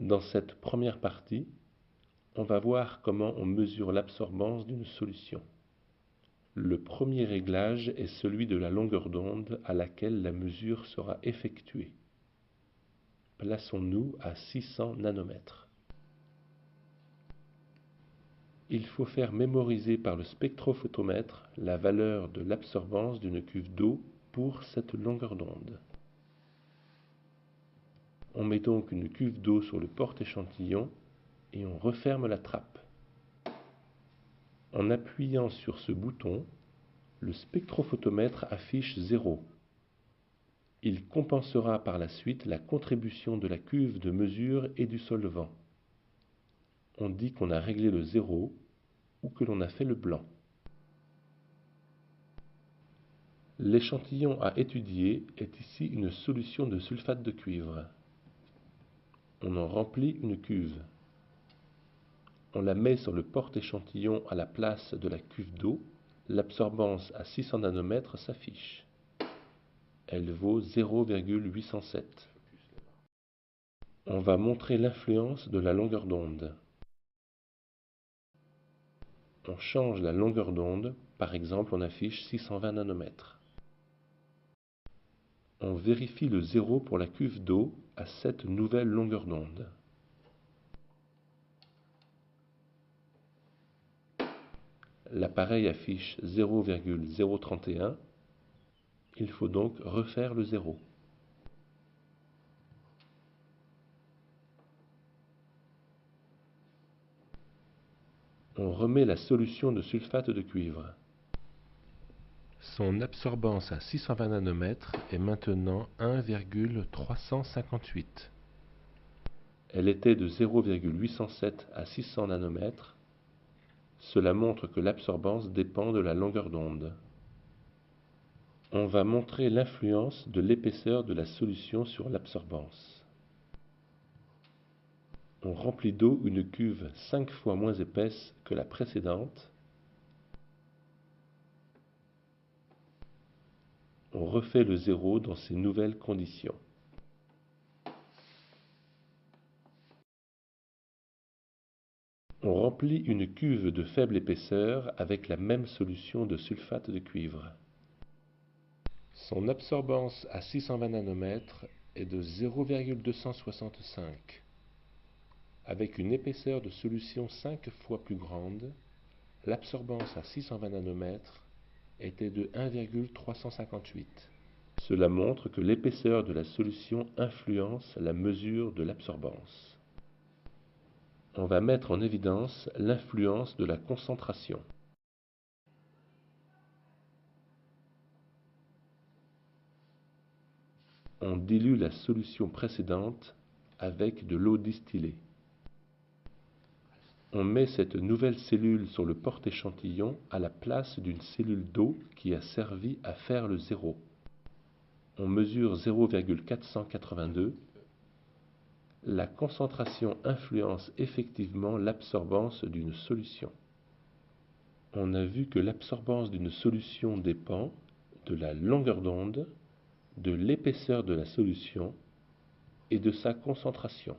Dans cette première partie, on va voir comment on mesure l'absorbance d'une solution. Le premier réglage est celui de la longueur d'onde à laquelle la mesure sera effectuée. Plaçons-nous à 600 nanomètres. Il faut faire mémoriser par le spectrophotomètre la valeur de l'absorbance d'une cuve d'eau pour cette longueur d'onde. On met donc une cuve d'eau sur le porte-échantillon et on referme la trappe. En appuyant sur ce bouton, le spectrophotomètre affiche 0. Il compensera par la suite la contribution de la cuve de mesure et du solvant. On dit qu'on a réglé le 0 ou que l'on a fait le blanc. L'échantillon à étudier est ici une solution de sulfate de cuivre. On en remplit une cuve. On la met sur le porte-échantillon à la place de la cuve d'eau. L'absorbance à 600 nanomètres s'affiche. Elle vaut 0,807. On va montrer l'influence de la longueur d'onde. On change la longueur d'onde, par exemple on affiche 620 nanomètres. On vérifie le 0 pour la cuve d'eau à cette nouvelle longueur d'onde. L'appareil affiche 0,031. Il faut donc refaire le 0. On remet la solution de sulfate de cuivre. Son absorbance à 620 nanomètres est maintenant 1,358. Elle était de 0,807 à 600 nanomètres. Cela montre que l'absorbance dépend de la longueur d'onde. On va montrer l'influence de l'épaisseur de la solution sur l'absorbance. On remplit d'eau une cuve 5 fois moins épaisse que la précédente. On refait le 0 dans ces nouvelles conditions. On remplit une cuve de faible épaisseur avec la même solution de sulfate de cuivre. Son absorbance à 620 nanomètres est de 0,265. Avec une épaisseur de solution 5 fois plus grande, l'absorbance à 620 nanomètres était de 1,358. Cela montre que l'épaisseur de la solution influence la mesure de l'absorbance. On va mettre en évidence l'influence de la concentration. On dilue la solution précédente avec de l'eau distillée. On met cette nouvelle cellule sur le porte-échantillon à la place d'une cellule d'eau qui a servi à faire le 0. On mesure 0,482. La concentration influence effectivement l'absorbance d'une solution. On a vu que l'absorbance d'une solution dépend de la longueur d'onde, de l'épaisseur de la solution et de sa concentration.